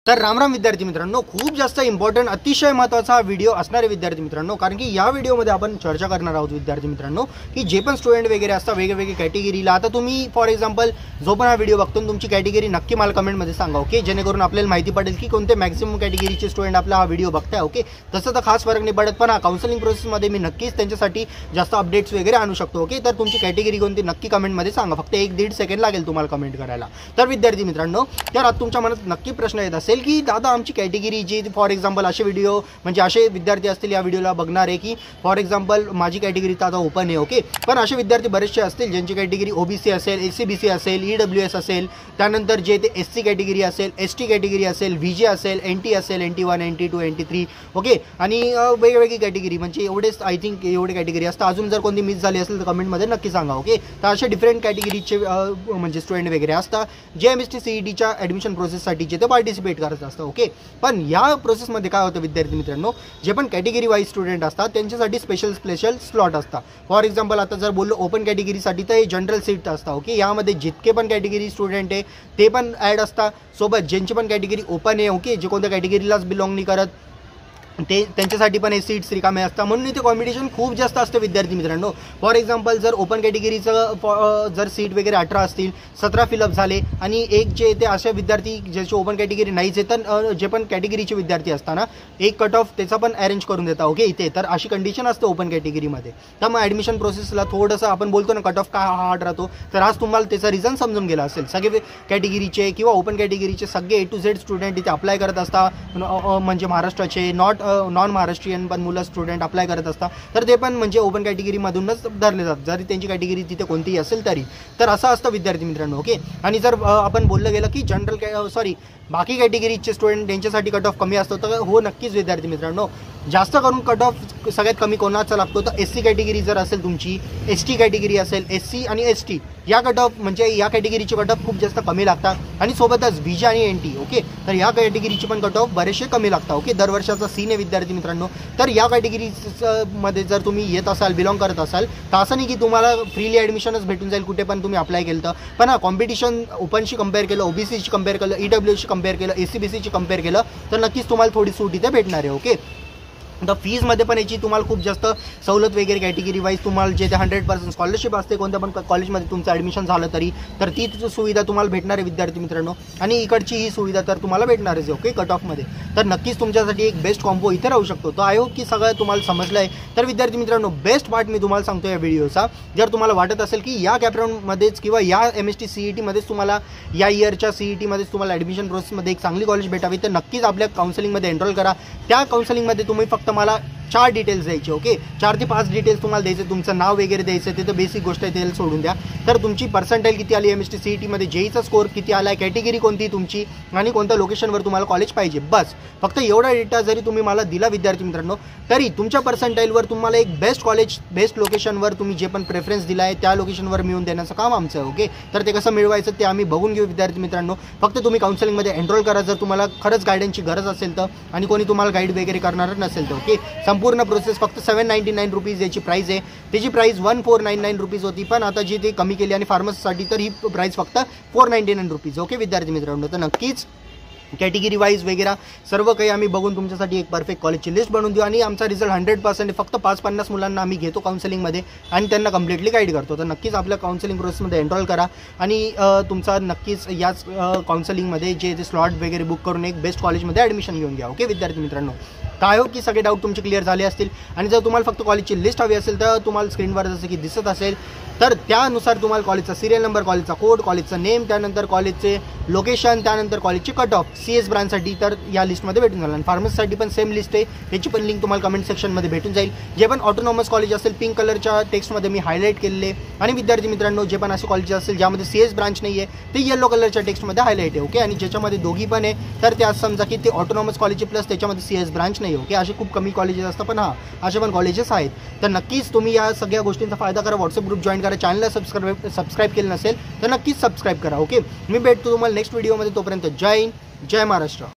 तर रामराम विद्यार्थी मित्रांनो, खूप जास्त इम्पॉर्टंट अतिशय महत्त्वाचा व्हिडिओ असणार आहे विद्यार्थी मित्रांनो, कारण की या व्हिडिओमध्ये आपण चर्चा करणार आहोत विद्यार्थी मित्रांनो की जे पण स्टुडंट वगैरे असतात वेगवेगळी कॅटेगरीला. आता तुम्ही फॉर एक्झाम्पल जो पण हा व्हिडिओ बघतो तुमची कॅटेगरी नक्की मला कमेंटमध्ये सांगा, ओके, जेणेकरून आपल्याला माहिती पडेल की कोणते मॅक्सिमम कॅटेगरीचे स्टुडंट आपला हा व्हिडिओ बघताय. ओके, तसं तर खास फरक नाही पडत, पण हा काउन्सिलिंग प्रोसेसमध्ये मी नक्कीच त्यांच्यासाठी जास्त अपडेट्स वगैरे आणू शकतो. ओके, तर तुमची कॅटेगरी कोणती नक्की कमेंटमध्ये सांगा, फक्त 1-1.5 सेकंड लागेल तुम्हाला कमेंट करायला. तर विद्यार्थी मित्रांनो, तर आता तुमच्या मनात नक्की प्रश्न येत असेल की दादा आमची कॅटेगरी जी फॉर एक्झाम्पल असे व्हिडिओ म्हणजे असे विद्यार्थी असतील या व्हिडिओला बघणार आहे की फॉर एक्झाम्पल माझी कॅटेगरी तर आता ओपन आहे. ओके, पण असे विद्यार्थी बरेचसे असतील ज्यांची कॅटेगरी OBC असेल, SC-BC असेल, EWS असेल, त्यानंतर जे ते SC कॅटेगरी असेल, ST कॅटेगरी असेल, VJ असेल, NT असेल, NT1, NT2, NT3. ओके, आणि वेगवेगळी कॅटेगरी म्हणजे एवढेच आय थिंक एवढे कॅटेगरी असतात. अजून जर कोणती मिस झाली असेल तर कमेंटमध्ये नक्की सांगा. ओके, तर असे डिफरंट कॅटेगरीचे म्हणजे स्टुडंट वगैरे असतात जे MST CETच्या ॲडमिशन प्रोसेससाठी जे ते पार्टिसिपेट करत असतात. ओके, पण या प्रोसेसमध्ये काय होतं विद्यार्थी मित्रांनो, जे पण कॅटेगरी वाईज स्टुडंट असतात त्यांच्यासाठी स्पेशल स्लॉट असतात. फॉर एक्झाम्पल आता जर बोललो ओपन कॅटेगरीसाठी तर हे जनरल सीट असतात. ओके, यामध्ये जितके पण कॅटेगरी स्टुडंट आहे ते पण ॲड असतात, सोबत ज्यांची पण कॅटेगरी ओपन आहे, ओके, जे कोणत्या कॅटेगरीलाच बिलॉंग नाही करत ते त्यांच्यासाठी पण हे सीट्स रिकामे असतात. म्हणून इथे कॉम्पिटिशन खूप जास्त असतं विद्यार्थी मित्रांनो. फॉर एक्झाम्पल जर ओपन कॅटेगरीचं जर सीट वगैरे 18 असतील, 17 फिलअप झाले आणि एक जे ते असे विद्यार्थी ज्याची ओपन कॅटेगरी नाहीच आहे तर जे पण कॅटेगरीचे विद्यार्थी असताना एक कट ऑफ त्याचा पण अरेंज करून देतात. ओके, इथे तर अशी कंडिशन असते ओपन कॅटेगरीमध्ये. तर मग ॲडमिशन प्रोसेसला थोडंसं आपण बोलतो ना कट ऑफ का हार्ड राहतो, तर आज तुम्हाला त्याचा रिझन समजून गेला असेल. सगळे कॅटेगरीचे किंवा ओपन कॅटेगरीचे सगळे A to Z स्टुडंट इथे अप्लाय करत असतात. म्हणजे महाराष्ट्राचे नॉन महाराष्ट्रीयन पण मुलं स्टुडंट अप्लाय करत असतात, तर ते पण म्हणजे ओपन कॅटेगरीमधूनच धरले जातात जरी त्यांची कॅटेगरी तिथे कोणतीही असेल तरी. तर असं असतं विद्यार्थी मित्रांनो. ओके, आणि जर आपण बोललं गेलं की बाकी कॅटेगरीचे स्टुडंट त्यांच्यासाठी कट ऑफ कमी असतो, तर हो नक्कीच विद्यार्थी मित्रांनो, जास्त करून कट ऑफ सगळ्यात कमी कोणाचा लागतो तर SC कॅटेगरी जर असेल तुमची, ST कॅटेगरी असेल, SC आणि ST या कट ऑफ म्हणजे या कॅटेगरीचे कट ऑफ खूप जास्त कमी लागतात. आणि सोबतच VJ आणि NT. ओके, तर या कॅटेगरीचे पण कट ऑफ बरेचसे कमी लागतात. ओके, दरवर्षाचा सीन आहे विद्यार्थी मित्रांनो. तर या कॅटेगरीमध्ये जर तुम्ही येत असाल, बिलॉंग करत असाल, तर असं नाही की तुम्हाला फ्रीली ॲडमिशनच भेटून जाईल कुठे पण तुम्ही अप्लाय केलं तर. पण हा कॉम्पिटिशन ओपनशी कम्पेअर केलं, OBCशी कम्पेअर केलं, EWSशी कम्पेअर केलं, SC-BCची कम्पेअर केलं तर नक्कीच तुम्हाला थोडी सूट इथे भेटणार आहे. ओके, तर फीजमध्ये पण याची तुम्हाला खूप जास्त सवलत वगैरे कॅटेगरी वाईज तुम्हाला जे ते 100% स्कॉलरशिप असते कोणत्या पण कॉलेजमध्ये तुमचं ॲडमिशन झालं तरी, तर ती सुविधा तुम्हाला भेटणार आहे विद्यार्थी मित्रांनो. आणि इकडची ही सुविधा तर तुम्हाला भेटणारच आहे. ओके, कट ऑफमध्ये. तर नक्कीच तुमच्यासाठी एक बेस्ट कॉम्बो इथे राहू शकतो. तर आय होप की सगळं तुम्हाला समजलं आहे. तर विद्यार्थी मित्रांनो, बेस्ट पार्ट मी तुम्हाला सांगतो या व्हिडिओचा. जर तुम्हाला वाटत असेल की या कॅपराऊंडमध्येच किंवा या MST CETमध्येच तुम्हाला या इयरच्या CETमध्येच तुम्हाला ॲडमिशन प्रोसेसमध्ये एक चांगली कॉलेज भेटावी, तर नक्कीच आपल्या काउन्सिलिंगमध्ये एनरोल करा. त्या काउन्सिलिंगमध्ये तुम्ही फक्त मला 4 डिटेल्स द्यायचे. ओके, 4 ते 5 डिटेल्स तुम्हाला द्यायचे. तुमचं नाव वगैरे द्यायचं, ते तर बेसिक गोष्ट आहे, ते सोडून द्या. तर तुमची पर्सेंटाईल किती आली MST CETमध्ये, JEEचा स्कोर किती आला आहे, कॅटेगरी कोणती तुमची आणि कोणत्या लोकेशनवर तुम्हाला कॉलेज पाहिजे, बस फक्त एवढा डेटा जरी तुम्ही मला दिला विद्यार्थी मित्रांनो, तरी तुमच्या पर्सेंटाईलवर तुम्हाला एक बेस्ट कॉलेज बेस्ट लोकेशनवर तुम्ही जे पण प्रेफरन्स दिला आहे त्या लोकेशनवर मिळवून देण्याचं काम आमचं आहे. ओके, तर ते कसं मिळवायचं ते आम्ही बघून घेऊ विद्यार्थी मित्रांनो. फक्त तुम्ही काउन्सिलिंगमध्ये एनरोल करा जर तुम्हाला खरंच गायडन्सची गरज असेल तर, आणि कोणी तुम्हाला गाईड वगैरे करणार नसेल तर. ओके, संपूर्ण प्रोसेस फक्त 799 रुपीज याची प्राईस आहे. त्याची प्राईस 1499 रुपीज होती, पण आता जी ते कमी केली आणि फार्मसीसाठी तर ही प्राईस फक्त 499 रुपीज. ओके विद्यार्थी मित्रांनो, तर नक्कीच कॅटेगरी वाईज वगैरे सर्व काही आम्ही बघून तुमच्यासाठी एक परफेक्ट कॉलेजची लिस्ट बनवून देऊ. आणि आमचा रिझल्ट 100% फक्त 5-50 मुलांना आम्ही घेतो काउन्सिलिंगमध्ये आणि त्यांना कम्प्लिटली गाईड करतो. तर नक्कीच आपल्या काउन्सिलिंग प्रोसेसमध्ये एनरोल करा आणि तुमचा नक्कीच याच काउन्सिलिंगमध्ये जे स्लॉट वगैरे बुक करून एक बेस्ट कॉलेजमध्ये ॲडमिशन घेऊन घ्या. ओके विद्यार्थी मित्रांनो, काय हो की सगळे डाऊट तुमचे क्लिअर झाले असतील. आणि जर तुम्हाला फक्त कॉलेजची लिस्ट हवी असेल तर तुम्हाला स्क्रीनवर जसं की दिसत असेल तर त्यानुसार तुम्हाला कॉलेजचा सिरियल नंबर, कॉलेजचा कोड, कॉलेजचं नेम, त्यानंतर कॉलेजचे लोकेशन, त्यानंतर कॉलेजची कट ऑफ CS ब्रांचसाठी तर या लिस्टमध्ये भेटून जाईल. आणि फार्मसीसाठी पण सेम लिस्ट आहे, त्याची पण लिंक तुम्हाला कमेंट सेक्शनमध्ये भेटून जाईल. जे पण ऑटोनॉमस कॉलेज असेल पिंक कलरच्या टेक्स्टमध्ये मी हायलाईट केलेले, आणि विद्यार्थी मित्रांनो जे पण असे कॉलेजेस असेल ज्यामध्ये CS ब्रांच नाही आहे ते येलो कलरच्या टेक्स्टमध्ये हायलाईट आहे. ओके, आणि ज्याच्यामध्ये दोघी पण आहे तर ते असं समजा की ते ऑटोनॉमस कॉलेज प्लस त्याच्यामध्ये CS ब्रांच नाही. ओके, असे खूप कमी कॉलेजेस असतात, पण असे पण कॉलेजेस आहेत. तर नक्कीच तुम्ही या सगळ्या गोष्टींचा फायदा करा. व्हॉट्सअप ग्रुप जॉईन करा. चॅनलला सबस्क्राईब केलं नसेल तर नक्कीच सबस्क्राईब करा. ओके, मी भेटतो तुम्हाला नेक्स्ट व्हिडिओमध्ये. तोपर्यंत जय हिंद, जय महाराष्ट्र.